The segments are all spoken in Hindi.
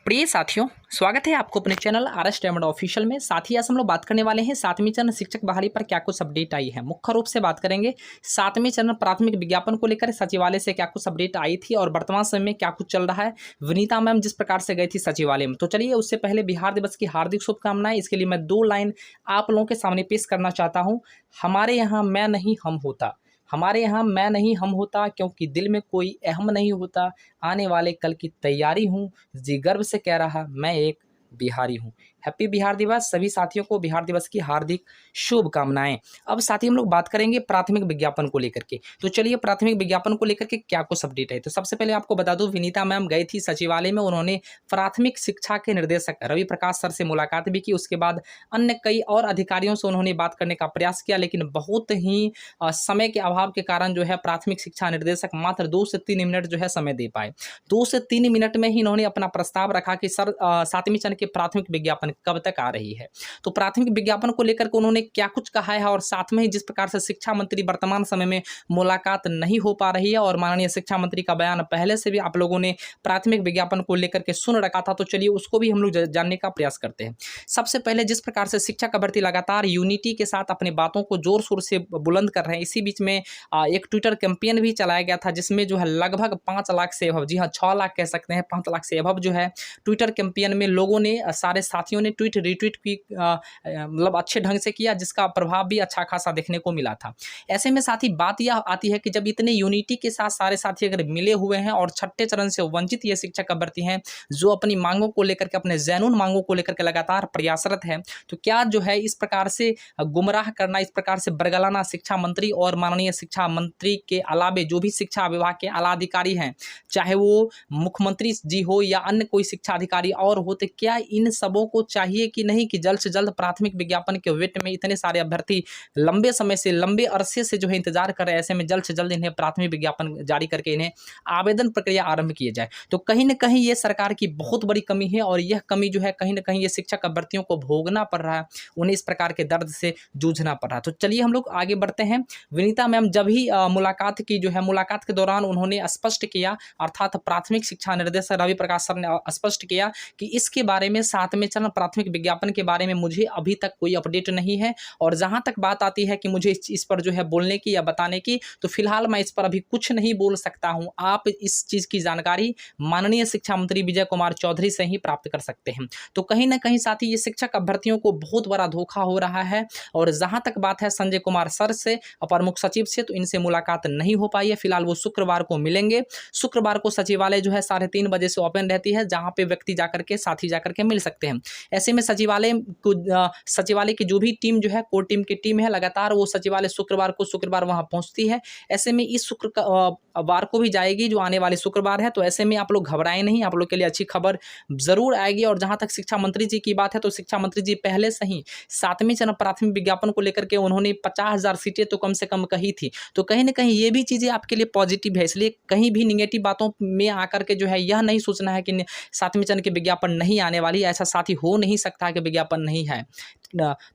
प्रिय साथियों, स्वागत है आपको अपने चैनल आरएस डायमंड ऑफिशियल में। साथ ही आज हम लोग बात करने वाले हैं 7वीं चरण शिक्षक बहाली पर क्या कुछ अपडेट आई है। मुख्य रूप से बात करेंगे 7वीं चरण प्राथमिक विज्ञापन को लेकर सचिवालय से क्या कुछ अपडेट आई थी और वर्तमान समय में क्या कुछ चल रहा है। विनीता मैम जिस प्रकार से गई थी सचिवालय में, तो चलिए उससे पहले बिहार दिवस की हार्दिक शुभकामनाएं। इसके लिए मैं 2 लाइन आप लोगों के सामने पेश करना चाहता हूँ। हमारे यहाँ मैं नहीं हम होता, हमारे यहाँ मैं नहीं हम होता, क्योंकि दिल में कोई अहम नहीं होता। आने वाले कल की तैयारी हूँ, जी गर्व से कह रहा मैं एक बिहारी हूँ। हैप्पी बिहार दिवस। सभी साथियों को बिहार दिवस की हार्दिक शुभकामनाएं। अब साथी हम लोग बात करेंगे प्राथमिक विज्ञापन को लेकर के। तो चलिए प्राथमिक विज्ञापन को लेकर के क्या कुछ अपडेट है। तो सबसे पहले आपको बता दूं, विनीता मैम गई थी सचिवालय में। उन्होंने प्राथमिक शिक्षा के निर्देशक रवि प्रकाश सर से मुलाकात भी की। उसके बाद अन्य कई और अधिकारियों से उन्होंने बात करने का प्रयास किया, लेकिन बहुत ही समय के अभाव के कारण जो है प्राथमिक शिक्षा निर्देशक मात्र 2 से 3 मिनट जो है समय दे पाए। 2 से 3 मिनट में ही इन्होंने अपना प्रस्ताव रखा कि सर 7वीं चरण के प्राथमिक विज्ञापन कब तक आ रही है। तो प्राथमिक विज्ञापन को लेकर के उन्होंने क्या कुछ कहा है और साथ में ही जिस प्रकार से शिक्षा मंत्री वर्तमान समय में मुलाकात नहीं हो पा रही है और माननीय शिक्षा मंत्री का बयान पहले से भी आप लोगों ने प्राथमिक विज्ञापन को लेकर के सुन रखा था, तो चलिए उसको भी हम लोग जानने का प्रयास करते हैं। सबसे पहले जिस प्रकार से शिक्षक अभ्यर्थी लगातार यूनिटी के साथ अपने बातों को जोर शोर से बुलंद कर रहे हैं, इसी बीच में एक ट्विटर कैंपेन भी चलाया गया था जिसमें जो है लगभग 5 लाख से अबव, जी हाँ 6 लाख कह सकते हैं, 5 लाख से अबव जो है ट्विटर कैंपेन में लोगों ने, सारे साथियों ने ट्वीट रिट्वीट की, मतलब अच्छे ढंग से किया, जिसका प्रभाव भी अच्छा खासा देखने को मिला था। ऐसे में साथी बात यह आती है कि जब इतने यूनिटी के साथ सारे साथी अगर मिले हुए हैं और छठे चरण से वंचित ये शिक्षक अभ्यर्थी हैं जो अपनी मांगों को लेकर के, अपने ज़ैनून मांगों को लेकर के लगातार प्रयासरत है, तो क्या जो है इस प्रकार से गुमराह करना, इस प्रकार से बरगलाना शिक्षा मंत्री और माननीय शिक्षा मंत्री के अलावे जो भी शिक्षा विभाग के आला अधिकारी हैं, चाहे वो मुख्यमंत्री जी हो या अन्य कोई शिक्षा अधिकारी और होते, क्या इन सबों को चाहिए कि नहीं कि जल्द से जल्द प्राथमिक विज्ञापन के वेट में इतने सारे अभ्यर्थी लंबे समय से, लंबे अरसे से जो है इंतजार कर रहे हैं, ऐसे में जल्द से जल्द इन्हें प्राथमिक विज्ञापन जारी करके इन्हें आवेदन प्रक्रिया आरंभ किए जाए। तो कहीं ना कहीं ये सरकार की बहुत बड़ी कमी है और यह कमी जो है कहीं ना कहीं ये शिक्षक अभ्यर्थियों को भोगना पड़ रहा है, उन्हें इस प्रकार के दर्द से जूझना पड़ रहा है। तो चलिए हम लोग आगे बढ़ते हैं। विनीता मैम जब ही मुलाकात की, जो है मुलाकात के दौरान उन्होंने स्पष्ट किया, अर्थात प्राथमिक शिक्षा निर्देशक रवि प्रकाश सर ने स्पष्ट किया कि इसके बारे में 7वें चरण प्राथमिक विज्ञापन के बारे में मुझे अभी तक कोई अपडेट नहीं है, और जहां तक बात आती है कि मुझे इस पर जो है बोलने की या बताने की, तो फिलहाल मैं इस पर अभी कुछ नहीं बोल सकता हूं। आप इस चीज की जानकारी माननीय शिक्षा मंत्री विजय कुमार चौधरी से ही प्राप्त कर सकते हैं। तो कहीं ना कहीं साथी ये शिक्षक अभ्यर्थियों को बहुत बड़ा धोखा हो रहा है। और जहां तक बात है संजय कुमार सर से, अपर मुख्य सचिव से, तो इनसे मुलाकात नहीं हो पाई है। फिलहाल वो शुक्रवार को मिलेंगे। शुक्रवार को सचिवालय जो है 3:30 बजे से ओपन रहती है, जहां पे व्यक्ति जाकर के, साथी जाकर के मिल सकते हैं। ऐसे में सचिवालय की जो भी टीम जो है, कोर टीम की टीम है, लगातार वो सचिवालय शुक्रवार वहां पहुंचती है। ऐसे में इस शुक्रवार को भी जाएगी, जो आने वाले शुक्रवार है। तो ऐसे में आप लोग घबराएं नहीं, आप लोग के लिए अच्छी खबर जरूर आएगी। और जहां तक शिक्षा मंत्री जी की बात है, तो शिक्षा मंत्री जी पहले से ही 7वें चरण प्राथमिक विज्ञापन को लेकर के उन्होंने 50,000 सीटें तो कम से कम कही थी। तो कहीं ना कहीं ये भी चीजें आपके लिए पॉजिटिव है, इसलिए कहीं भी निगेटिव बातों में आकर के जो है यह नहीं सोचना है कि 7वें चरण के विज्ञापन नहीं आने वाली। ऐसा साथी हो नहीं सकता कि विज्ञापन नहीं है,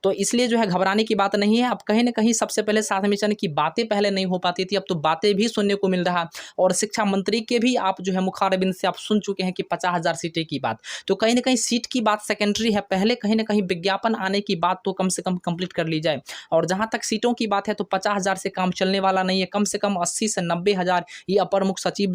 तो इसलिए जो है घबराने की बात नहीं है। अब कहीं ना कहीं सबसे पहले 7वें चरण की बातें पहले नहीं हो पाती थी, अब तो बातें भी सुनने को मिल रहा। और शिक्षा मंत्री के भी आप जो है मुखारबिंद से आप सुन चुके हैं कि 50,000 सीटें की बात। तो कहीं ना कहीं सीट की बात सेकेंडरी है, पहले कहीं ना कहीं विज्ञापन आने की बात तो कम से कम कंप्लीट कर ली जाए। और जहां तक सीटों की बात है, तो 50,000 से काम चलने वाला नहीं है, कम से कम 80 से 90,000 ये अपर मुख्य सचिव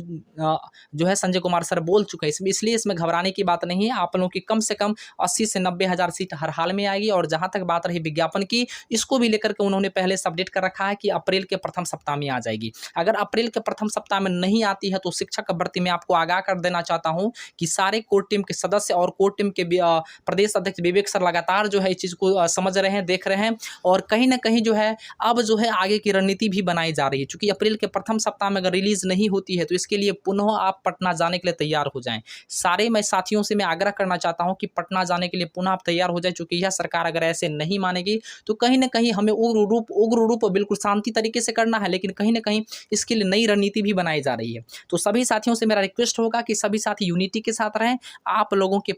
जो है संजय कुमार सर बोल चुके हैं। इसलिए इसमें घबराने की बात नहीं है। आप लोगों की कम से कम 80 से 90,000 सीट हर हाल में आएगी। और जहां तक बात रही विज्ञापन की, इसको भी लेकर के उन्होंने पहले से अपडेट कर रखा है कि अप्रैल के प्रथम सप्ताह में आ जाएगी। अगर अप्रैल के प्रथम सप्ताह में नहीं आती है, तो शिक्षक अभ्यर्थी में आपको आगाह कर देना चाहता हूं कि सारे कोर टीम के सदस्य और कोर टीम के प्रदेश अध्यक्ष विवेक सर लगातार जो है इस चीज को समझ रहे हैं, देख रहे हैं। और कहीं ना कहीं जो है अब जो है आगे की रणनीति भी बनाई जा रही है, क्योंकि अप्रैल के प्रथम सप्ताह में अगर रिलीज नहीं होती है, तो इसके लिए पुनः आप पटना जाने के लिए तैयार हो जाएं। सारे मैं साथियों से मैं आग्रह करना चाहता हूं कि पटना जाने के लिए पुनः आप तैयार हो जाए, चूंकि यह सरकार अगर ऐसे नहीं मानेगी तो कहीं न कहीं हमें उग्र रूप बिल्कुल शांति तरीके से करना है, लेकिन कहीं न कहीं इसके लिए नई रणनीति भी बनाई जा रही है। तो सभी साथियों से मेरा रिक्वेस्ट होगा कि सभी साथी यूनिटी के साथ रहें, आप लोगों के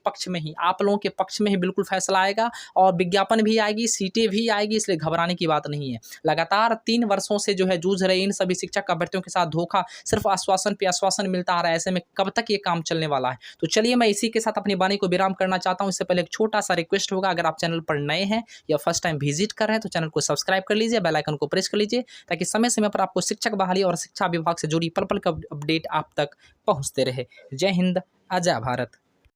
पक्ष में ही बिल्कुल फैसला आएगा और विज्ञापन भी आएगी, सीटें भी आएगी, इसलिए घबराने की बात नहीं है। लगातार 3 वर्षों से जो है जूझ रहे इन सभी शिक्षक अभ्यर्थियों के साथ धोखा, सिर्फ आश्वासन पे आश्वासन मिलता आ रहा है, ऐसे में कब तक ये काम चलने वाला है। तो चलिए मैं इसी के साथ अपनी वाणी को विराम करना चाहता हूँ। इससे पहले एक छोटा-सा रिक्वेस्ट होगा, अगर आप चैनल पर नए हैं या फर्स्ट टाइम विजिट कर रहे हैं तो चैनल को सब्सक्राइब कर लीजिए, बेल आइकन को प्रेस कर लीजिए, ताकि समय-समय पर आपको शिक्षक बहाली और शिक्षा विभाग से जुड़ी पल-पल का अपडेट आप तक पहुँचते रहे। जय हिंद, जय भारत।